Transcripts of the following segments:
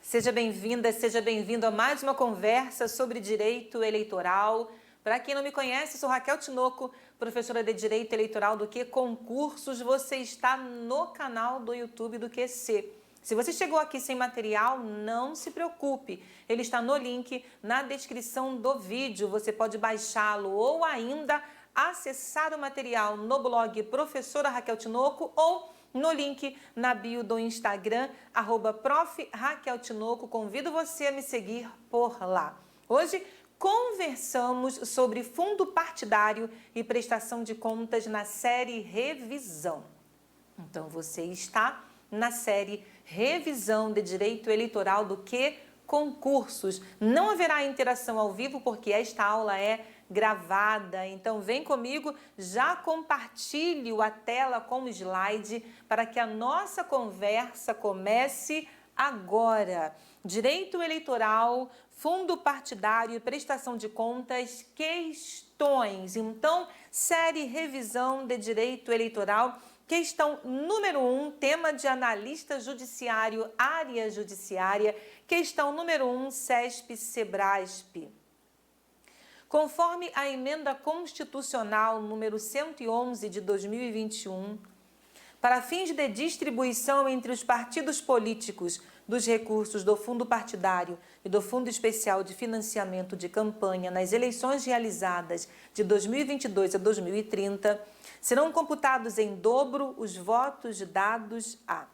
Seja bem-vinda, seja bem-vindo a mais uma conversa sobre direito eleitoral. Para quem não me conhece, sou Raquel Tinoco, professora de Direito Eleitoral do Que Concursos. Você está no canal do YouTube do QC. Se você chegou aqui sem material, não se preocupe. Ele está no link na descrição do vídeo. Você pode baixá-lo ou ainda acessar o material no blog Professora Raquel Tinoco ou no link na bio do Instagram, @Prof. Raquel Tinoco. Convido você a me seguir por lá. Hoje conversamos sobre fundo partidário e prestação de contas na série Revisão. Então você está na série Revisão de Direito Eleitoral do Que Concursos. Não haverá interação ao vivo porque esta aula é gravada, então vem comigo, já compartilhe a tela com o slide para que a nossa conversa comece agora. Direito eleitoral, fundo partidário e prestação de contas, questões. Então, série Revisão de Direito Eleitoral, questão número 1, tema de analista judiciário, área judiciária, questão número 1, CESP-SEBRASP. Conforme a Emenda Constitucional número 111 de 2021, para fins de distribuição entre os partidos políticos dos recursos do Fundo Partidário e do Fundo Especial de Financiamento de Campanha nas eleições realizadas de 2022 a 2030, serão computados em dobro os votos dados a...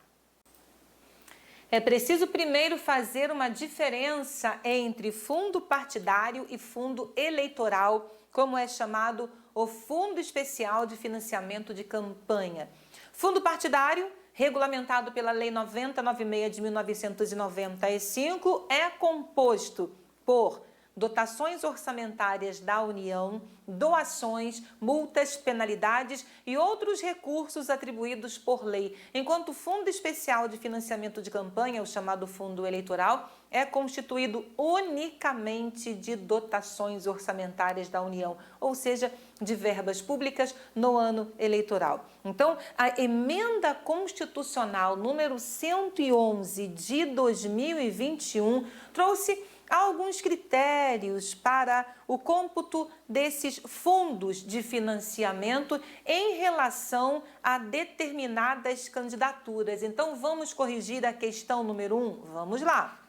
É preciso primeiro fazer uma diferença entre fundo partidário e fundo eleitoral, como é chamado o Fundo Especial de Financiamento de Campanha. Fundo partidário, regulamentado pela Lei 9096 de 1995, é composto por dotações orçamentárias da União, doações, multas, penalidades e outros recursos atribuídos por lei, enquanto o Fundo Especial de Financiamento de Campanha, o chamado Fundo Eleitoral, é constituído unicamente de dotações orçamentárias da União, ou seja, de verbas públicas no ano eleitoral. Então, a Emenda Constitucional número 111 de 2021 trouxe alguns critérios para o cômputo desses fundos de financiamento em relação a determinadas candidaturas. Então, vamos corrigir a questão número 1? Vamos lá.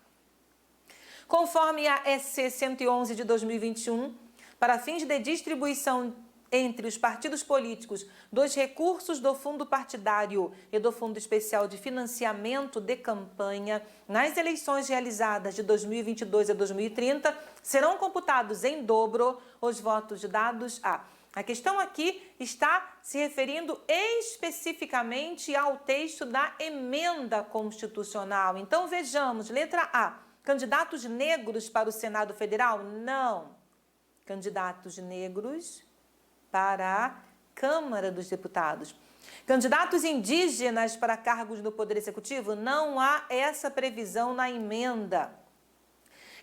Conforme a EC 111 de 2021, para fins de distribuição entre os partidos políticos dos recursos do fundo partidário e do Fundo Especial de Financiamento de Campanha nas eleições realizadas de 2022 a 2030, serão computados em dobro os votos dados a... A questão aqui está se referindo especificamente ao texto da Emenda Constitucional. Então, vejamos, letra A, candidatos negros para o Senado Federal? Não. Candidatos negros para a Câmara dos Deputados. Candidatos indígenas para cargos do Poder Executivo? Não há essa previsão na emenda.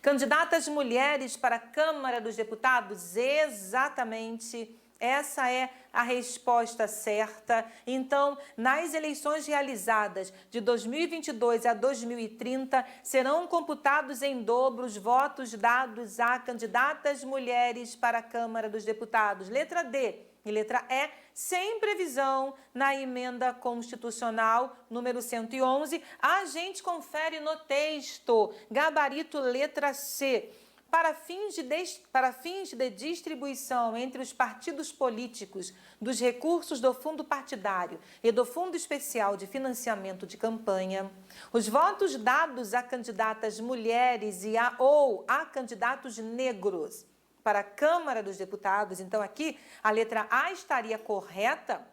Candidatas mulheres para a Câmara dos Deputados? Exatamente. Essa é a resposta certa. Então, nas eleições realizadas de 2022 a 2030, serão computados em dobro os votos dados a candidatas mulheres para a Câmara dos Deputados. Letra D e letra E, sem previsão na Emenda Constitucional número 111, a gente confere no texto. Gabarito letra C. Para fins de distribuição entre os partidos políticos dos recursos do fundo partidário e do Fundo Especial de Financiamento de Campanha, os votos dados a candidatas mulheres ou a candidatos negros para a Câmara dos Deputados, então aqui a letra A estaria correta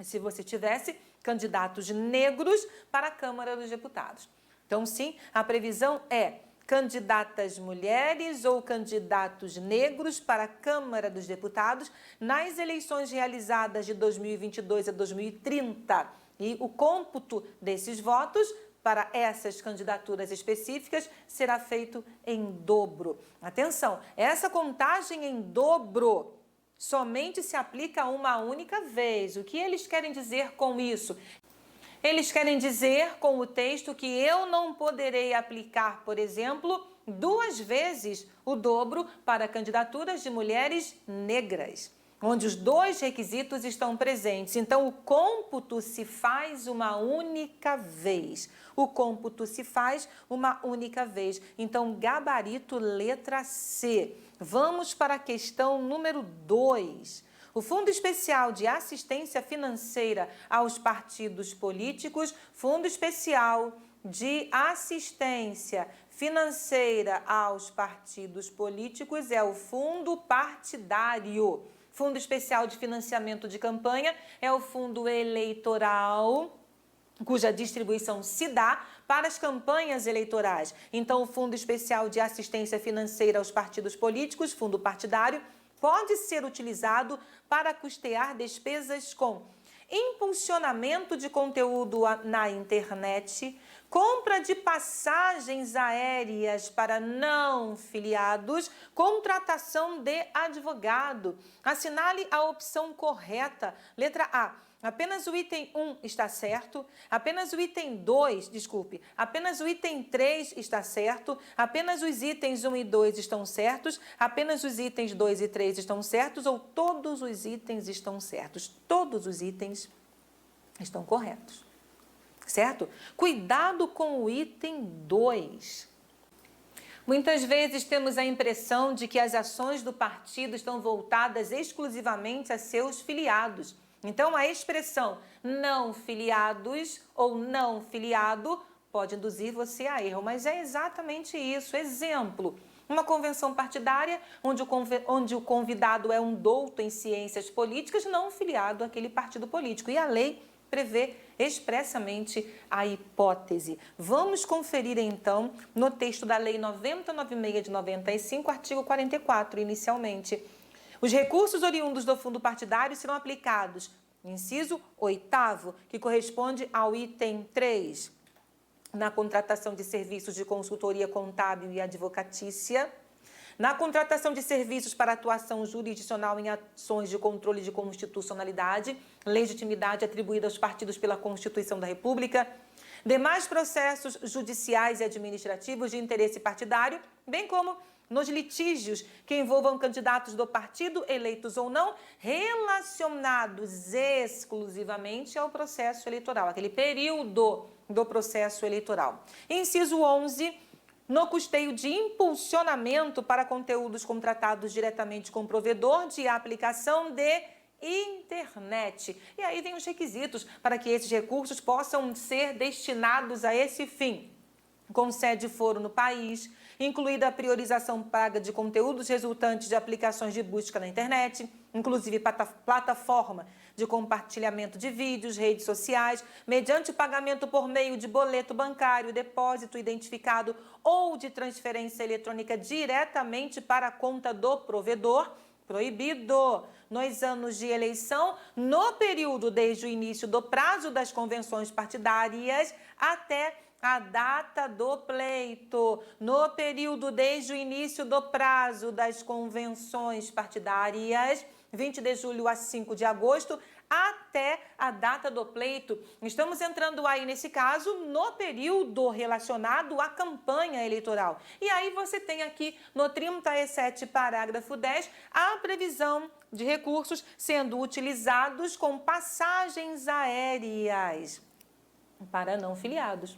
se você tivesse candidatos negros para a Câmara dos Deputados. Então, sim, a previsão é candidatas mulheres ou candidatos negros para a Câmara dos Deputados nas eleições realizadas de 2022 a 2030. E o cômputo desses votos para essas candidaturas específicas será feito em dobro. Atenção, essa contagem em dobro somente se aplica uma única vez. O que eles querem dizer com isso? Eles querem dizer com o texto que eu não poderei aplicar, por exemplo, 2 vezes o dobro para candidaturas de mulheres negras, onde os 2 requisitos estão presentes. Então, o cômputo se faz uma única vez. O cômputo se faz uma única vez. Então, gabarito letra C. Vamos para a questão número 2. O Fundo Especial de Assistência Financeira aos Partidos Políticos, Fundo Especial de Assistência Financeira aos Partidos Políticos é o Fundo Partidário. Fundo Especial de Financiamento de Campanha é o fundo eleitoral, cuja distribuição se dá para as campanhas eleitorais. Então, o Fundo Especial de Assistência Financeira aos Partidos Políticos, fundo partidário, pode ser utilizado para custear despesas com impulsionamento de conteúdo na internet, compra de passagens aéreas para não filiados, contratação de advogado. Assinale a opção correta. Letra A. Apenas o item 1 está certo, apenas o item 3 está certo, apenas os itens 1 e 2 estão certos, apenas os itens 2 e 3 estão certos ou todos os itens estão certos. Todos os itens estão corretos, certo? Cuidado com o item 2. Muitas vezes temos a impressão de que as ações do partido estão voltadas exclusivamente a seus filiados. Então, a expressão não filiados ou não filiado pode induzir você a erro, mas é exatamente isso. Exemplo, uma convenção partidária onde o convidado é um douto em ciências políticas não filiado àquele partido político. E a lei prevê expressamente a hipótese. Vamos conferir, então, no texto da Lei 9096 de 95, artigo 44, inicialmente. Os recursos oriundos do fundo partidário serão aplicados, inciso 8º, que corresponde ao item 3, na contratação de serviços de consultoria contábil e advocatícia, na contratação de serviços para atuação jurisdicional em ações de controle de constitucionalidade, legitimidade atribuída aos partidos pela Constituição da República, demais processos judiciais e administrativos de interesse partidário, bem como nos litígios que envolvam candidatos do partido, eleitos ou não, relacionados exclusivamente ao processo eleitoral, aquele período do processo eleitoral. Inciso 11, no custeio de impulsionamento para conteúdos contratados diretamente com o provedor de aplicação de internet. E aí vem os requisitos para que esses recursos possam ser destinados a esse fim. Com sede e foro no país, incluída a priorização paga de conteúdos resultantes de aplicações de busca na internet, inclusive plataforma de compartilhamento de vídeos, redes sociais, mediante pagamento por meio de boleto bancário, depósito identificado ou de transferência eletrônica diretamente para a conta do provedor, proibido nos anos de eleição, no período desde o início do prazo das convenções partidárias até a data do pleito, no período desde o início do prazo das convenções partidárias, 20 de julho a 5 de agosto, até a data do pleito. Estamos entrando aí, nesse caso, no período relacionado à campanha eleitoral. E aí você tem aqui no 37, parágrafo 10, a previsão de recursos sendo utilizados com passagens aéreas para não filiados.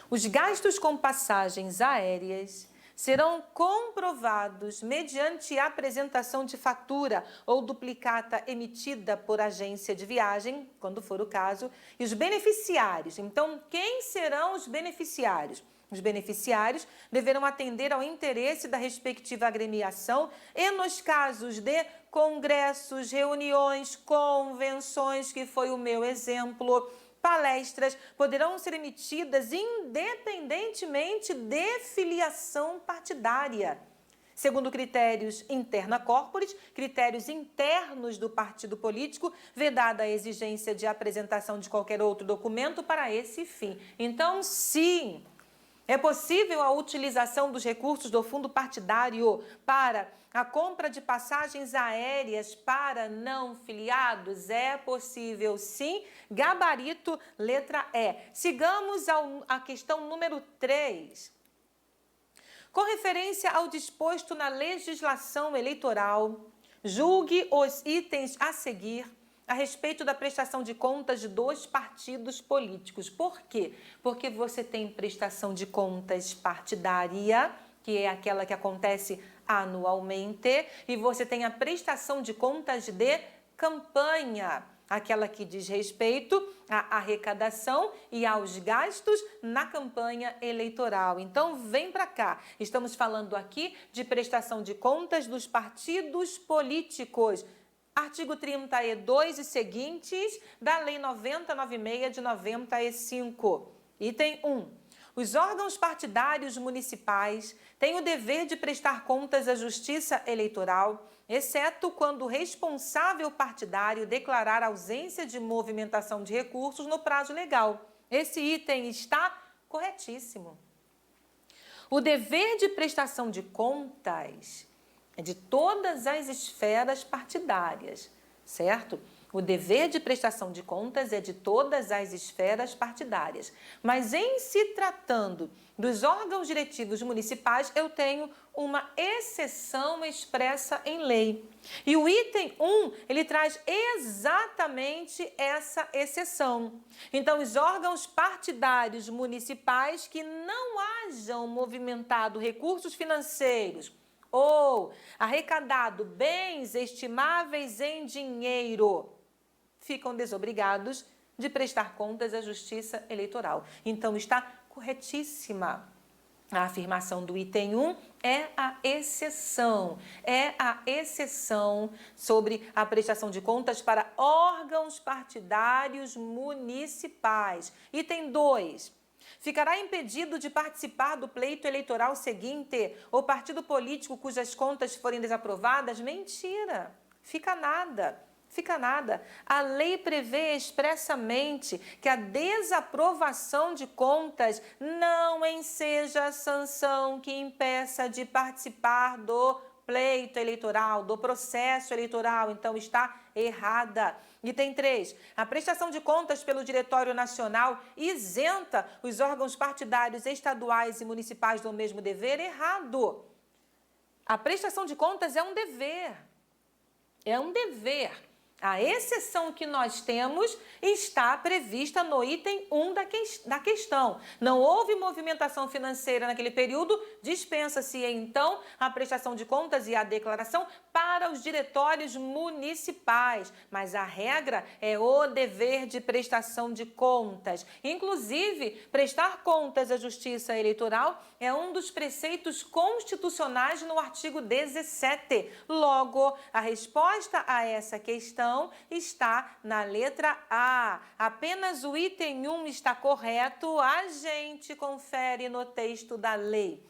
Os gastos com passagens aéreas serão comprovados mediante a apresentação de fatura ou duplicata emitida por agência de viagem, quando for o caso, e os beneficiários. Então, quem serão os beneficiários? Os beneficiários deverão atender ao interesse da respectiva agremiação e, nos casos de congressos, reuniões, convenções, que foi o meu exemplo, palestras poderão ser emitidas independentemente de filiação partidária, segundo critérios interna corporis, critérios internos do partido político, vedada a exigência de apresentação de qualquer outro documento para esse fim. Então, sim, É possível a utilização dos recursos do fundo partidário para a compra de passagens aéreas para não filiados? É possível, sim. Gabarito, letra E. Sigamos à questão número 3. Com referência ao disposto na legislação eleitoral, julgue os itens a seguir a respeito da prestação de contas de dois partidos políticos. Por quê? Porque você tem prestação de contas partidária, que é aquela que acontece anualmente, e você tem a prestação de contas de campanha, aquela que diz respeito à arrecadação e aos gastos na campanha eleitoral. Então, vem para cá. Estamos falando aqui de prestação de contas dos partidos políticos. Artigo 32 e seguintes da Lei 9096 de 95. Item 1. Os órgãos partidários municipais têm o dever de prestar contas à Justiça Eleitoral, exceto quando o responsável partidário declarar ausência de movimentação de recursos no prazo legal. Esse item está corretíssimo. O dever de prestação de contas é de todas as esferas partidárias, certo? O dever de prestação de contas é de todas as esferas partidárias. Mas em se tratando dos órgãos diretivos municipais, eu tenho uma exceção expressa em lei. E o item 1, ele traz exatamente essa exceção. Então, os órgãos partidários municipais que não hajam movimentado recursos financeiros ou arrecadado bens estimáveis em dinheiro, ficam desobrigados de prestar contas à Justiça Eleitoral. Então, está corretíssima. A afirmação do item 1 é a exceção sobre a prestação de contas para órgãos partidários municipais. Item 2. Ficará impedido de participar do pleito eleitoral seguinte o partido político cujas contas forem desaprovadas? Mentira, fica nada. A lei prevê expressamente que a desaprovação de contas não enseja sanção que impeça de participar do pleito eleitoral, do processo eleitoral. Então, está errada. Item 3. A prestação de contas pelo Diretório Nacional isenta os órgãos partidários estaduais e municipais do mesmo dever? Errado. A prestação de contas é um dever. A exceção que nós temos está prevista no item 1 da questão. Não houve movimentação financeira naquele período, dispensa-se então a prestação de contas e a declaração para os diretórios municipais. Mas a regra é o dever de prestação de contas. Inclusive, prestar contas à Justiça Eleitoral é um dos preceitos constitucionais no artigo 17. Logo, a resposta a essa questão está na letra A. Apenas o item 1 está correto, a gente confere no texto da lei.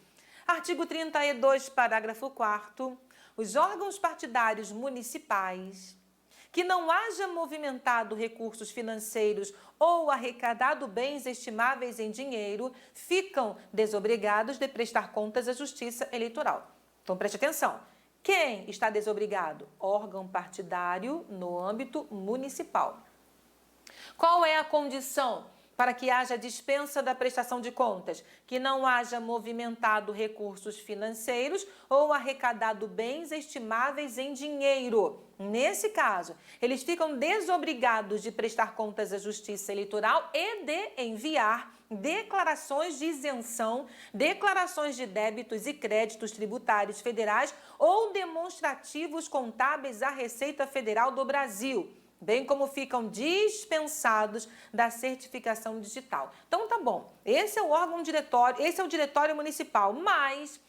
Artigo 32, parágrafo 4º. Os órgãos partidários municipais que não haja movimentado recursos financeiros ou arrecadado bens estimáveis em dinheiro ficam desobrigados de prestar contas à Justiça Eleitoral. Então, preste atenção. Quem está desobrigado? Órgão partidário no âmbito municipal. Qual é a condição para que haja dispensa da prestação de contas? Que não haja movimentado recursos financeiros ou arrecadado bens estimáveis em dinheiro. Nesse caso, eles ficam desobrigados de prestar contas à Justiça Eleitoral e de enviar declarações de isenção, declarações de débitos e créditos tributários federais ou demonstrativos contábeis à Receita Federal do Brasil, bem como ficam dispensados da certificação digital. Então tá bom, esse é o órgão diretório, esse é o diretório municipal, mas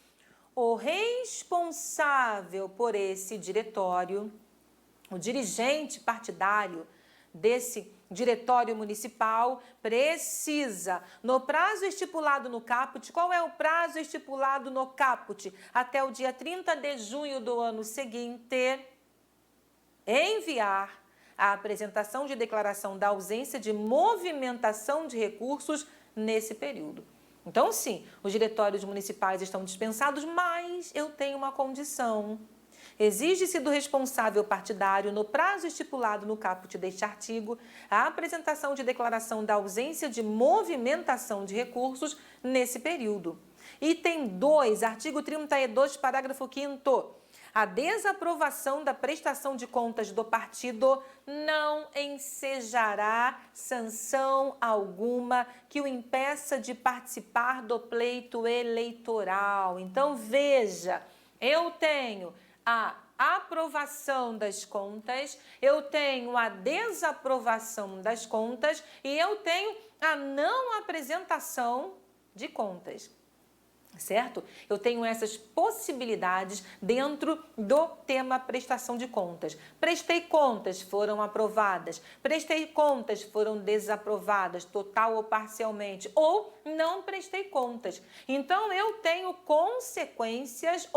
o responsável por esse diretório, o dirigente partidário desse diretório municipal precisa, no prazo estipulado no caput, qual é o prazo estipulado no caput? Até o dia 30 de junho do ano seguinte, enviar a apresentação de declaração da ausência de movimentação de recursos nesse período. Então, sim, os diretórios municipais estão dispensados, mas eu tenho uma condição. Exige-se do responsável partidário, no prazo estipulado no caput deste artigo, a apresentação de declaração da ausência de movimentação de recursos nesse período. Item 2, artigo 32, parágrafo 5º. A desaprovação da prestação de contas do partido não ensejará sanção alguma que o impeça de participar do pleito eleitoral. Então, veja, eu tenho a aprovação das contas, eu tenho a desaprovação das contas e eu tenho a não apresentação de contas. Certo? Eu tenho essas possibilidades dentro do tema prestação de contas. Prestei contas, foram aprovadas. Prestei contas, foram desaprovadas, total ou parcialmente. Ou não prestei contas. Então, eu tenho consequências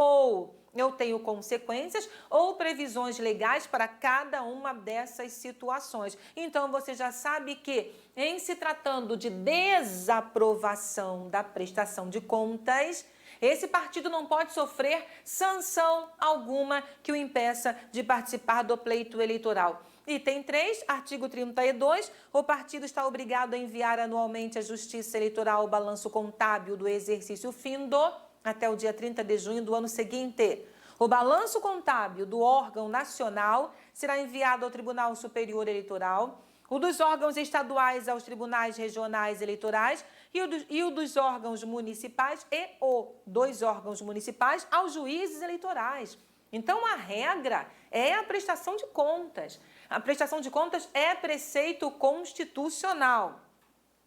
ou previsões legais para cada uma dessas situações. Então, você já sabe que, em se tratando de desaprovação da prestação de contas, esse partido não pode sofrer sanção alguma que o impeça de participar do pleito eleitoral. Item 3, artigo 32, o partido está obrigado a enviar anualmente à Justiça Eleitoral o balanço contábil do exercício findo até o dia 30 de junho do ano seguinte. O balanço contábil do órgão nacional será enviado ao Tribunal Superior Eleitoral, o dos órgãos estaduais aos tribunais regionais eleitorais e o dos órgãos municipais e o dos órgãos municipais aos juízes eleitorais. Então, a regra é a prestação de contas. A prestação de contas é preceito constitucional.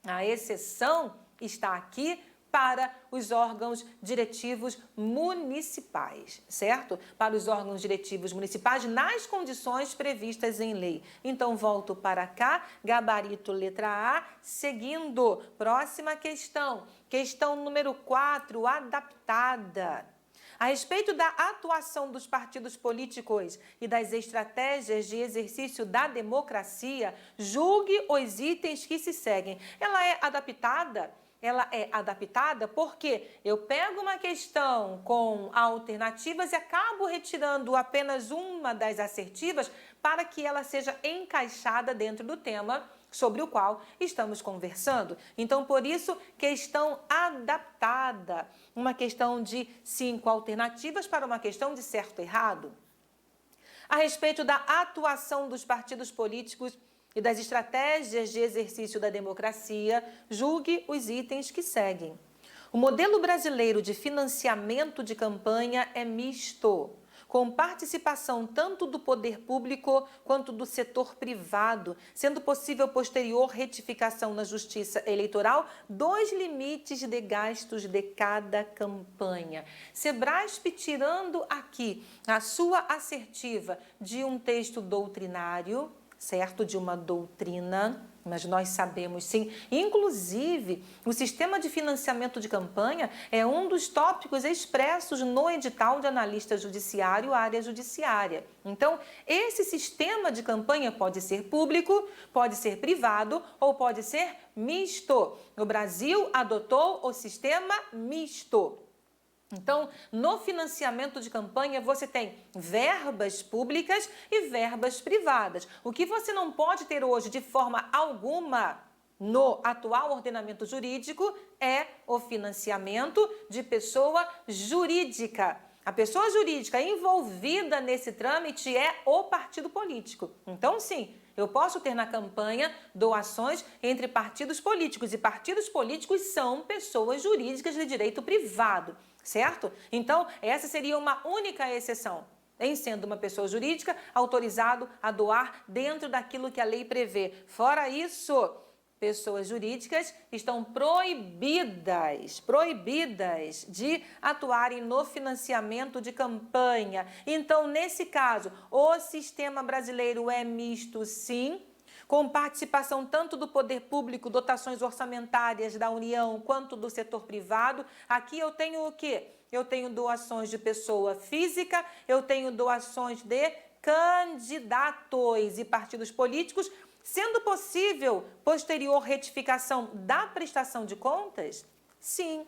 A exceção está aqui para os órgãos diretivos municipais, certo? Para os órgãos diretivos municipais nas condições previstas em lei. Então, volto para cá, gabarito letra A, seguindo. Próxima questão. Questão número 4, adaptada. A respeito da atuação dos partidos políticos e das estratégias de exercício da democracia, julgue os itens que se seguem. Ela é adaptada? Ela é adaptada porque eu pego uma questão com alternativas e acabo retirando apenas uma das assertivas para que ela seja encaixada dentro do tema sobre o qual estamos conversando. Então, por isso, questão adaptada. Uma questão de 5 alternativas para uma questão de certo e errado. A respeito da atuação dos partidos políticos e das estratégias de exercício da democracia, julgue os itens que seguem. O modelo brasileiro de financiamento de campanha é misto, com participação tanto do poder público quanto do setor privado, sendo possível posterior retificação na Justiça Eleitoral dos limites de gastos de cada campanha. Sebrasp tirando aqui a sua assertiva de um texto doutrinário, certo? De uma doutrina, mas nós sabemos sim. Inclusive, o sistema de financiamento de campanha é um dos tópicos expressos no edital de analista judiciário, área judiciária. Então, esse sistema de campanha pode ser público, pode ser privado ou pode ser misto. O Brasil adotou o sistema misto. Então, no financiamento de campanha, você tem verbas públicas e verbas privadas. O que você não pode ter hoje de forma alguma no atual ordenamento jurídico é o financiamento de pessoa jurídica. A pessoa jurídica envolvida nesse trâmite é o partido político. Então, sim, eu posso ter na campanha doações entre partidos políticos, e partidos políticos são pessoas jurídicas de direito privado, certo? Então, essa seria uma única exceção, em sendo uma pessoa jurídica autorizado a doar dentro daquilo que a lei prevê. Fora isso, pessoas jurídicas estão proibidas de atuarem no financiamento de campanha. Então, nesse caso, o sistema brasileiro é misto, sim, com participação tanto do poder público, dotações orçamentárias da União, quanto do setor privado. Aqui eu tenho o quê? Eu tenho doações de pessoa física, eu tenho doações de candidatos e partidos políticos, sendo possível posterior retificação da prestação de contas? Sim,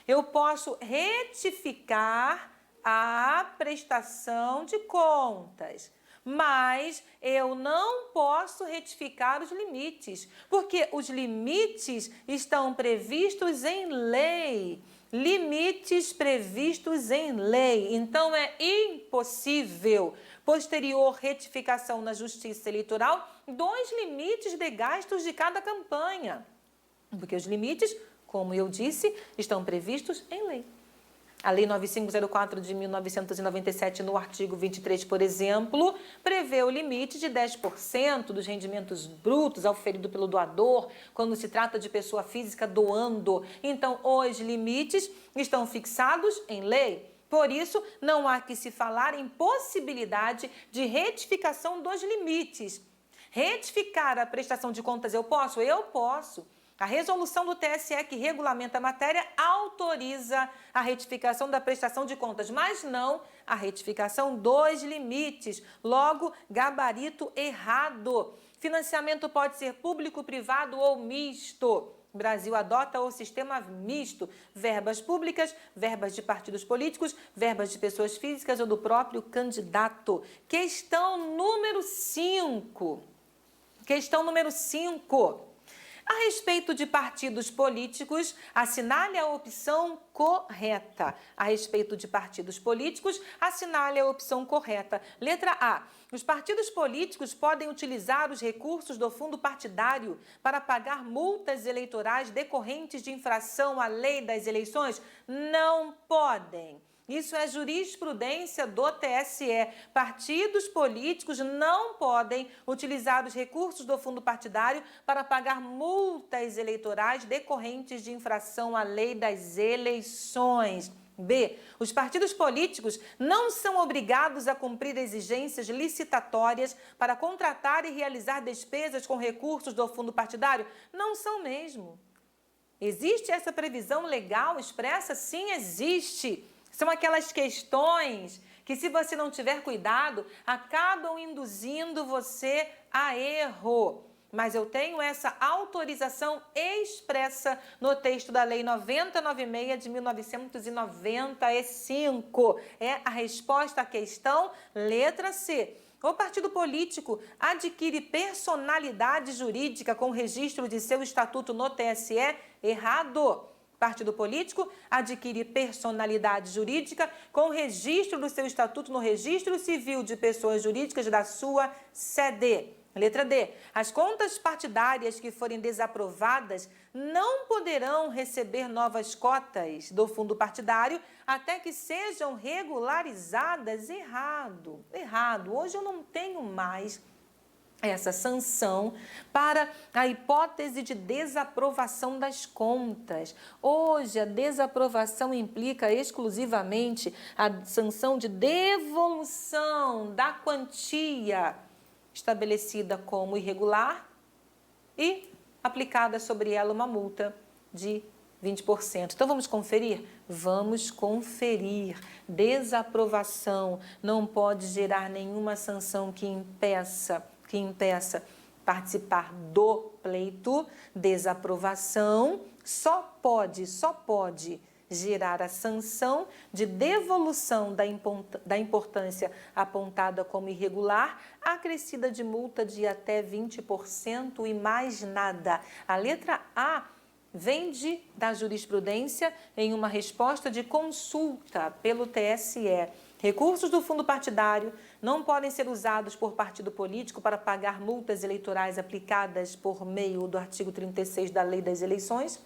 eu posso retificar a prestação de contas, mas eu não posso retificar os limites, porque os limites estão previstos em lei. Limites previstos em lei. Então, é impossível, posterior retificação na Justiça Eleitoral, dos limites de gastos de cada campanha, porque os limites, como eu disse, estão previstos em lei. A Lei 9504 de 1997, no artigo 23, por exemplo, prevê o limite de 10% dos rendimentos brutos auferido pelo doador, quando se trata de pessoa física doando. Então, os limites estão fixados em lei. Por isso, não há que se falar em possibilidade de retificação dos limites. Retificar a prestação de contas eu posso? Eu posso. A resolução do TSE que regulamenta a matéria autoriza a retificação da prestação de contas, mas não a retificação dos limites. Logo, gabarito errado. Financiamento pode ser público, privado ou misto. O Brasil adota o sistema misto, verbas públicas, verbas de partidos políticos, verbas de pessoas físicas ou do próprio candidato. Questão número 5. Questão número 5. A respeito de partidos políticos, assinale a opção correta. A respeito de partidos políticos, assinale a opção correta. Letra A. Os partidos políticos podem utilizar os recursos do fundo partidário para pagar multas eleitorais decorrentes de infração à lei das eleições? Não podem. Isso é jurisprudência do TSE. Partidos políticos não podem utilizar os recursos do fundo partidário para pagar multas eleitorais decorrentes de infração à lei das eleições. B. Os partidos políticos não são obrigados a cumprir exigências licitatórias para contratar e realizar despesas com recursos do fundo partidário? Não são mesmo. Existe essa previsão legal expressa? Sim, existe. São aquelas questões que, se você não tiver cuidado, acabam induzindo você a erro. Mas eu tenho essa autorização expressa no texto da Lei 9096 de 1995. É a resposta à questão letra C. O partido político adquire personalidade jurídica com registro de seu estatuto no TSE? Errado. Partido político adquire personalidade jurídica com registro do seu estatuto no Registro Civil de Pessoas Jurídicas da sua sede. Letra D. As contas partidárias que forem desaprovadas não poderão receber novas cotas do fundo partidário até que sejam regularizadas. Errado. Errado. Hoje eu não tenho mais essa sanção para a hipótese de desaprovação das contas. Hoje, a desaprovação implica exclusivamente a sanção de devolução da quantia estabelecida como irregular e aplicada sobre ela uma multa de 20%. Então, vamos conferir? Vamos conferir. Desaprovação não pode gerar nenhuma sanção que impeça participar do pleito. Desaprovação só pode gerar a sanção de devolução da importância apontada como irregular, acrescida de multa de até 20% e mais nada. A letra A vem da jurisprudência em uma resposta de consulta pelo TSE. Recursos do fundo partidário não podem ser usados por partido político para pagar multas eleitorais aplicadas por meio do artigo 36 da Lei das Eleições,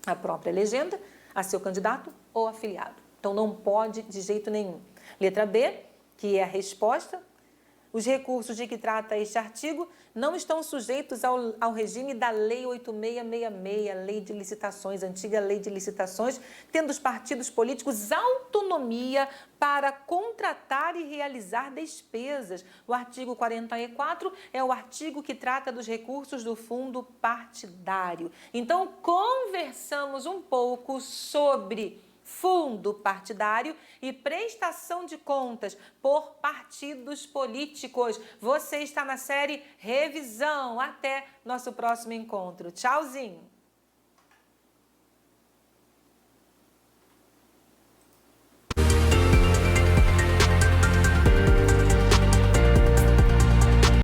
a própria legenda, a seu candidato ou afiliado. Então, não pode de jeito nenhum. Letra B, que é a resposta. Os recursos de que trata este artigo não estão sujeitos ao regime da Lei 8666, Lei de Licitações, antiga Lei de Licitações, tendo os partidos políticos autonomia para contratar e realizar despesas. O artigo 44 é o artigo que trata dos recursos do fundo partidário. Então, conversamos um pouco sobre fundo partidário e prestação de contas por partidos políticos. Você está na série Revisão. Até nosso próximo encontro. Tchauzinho!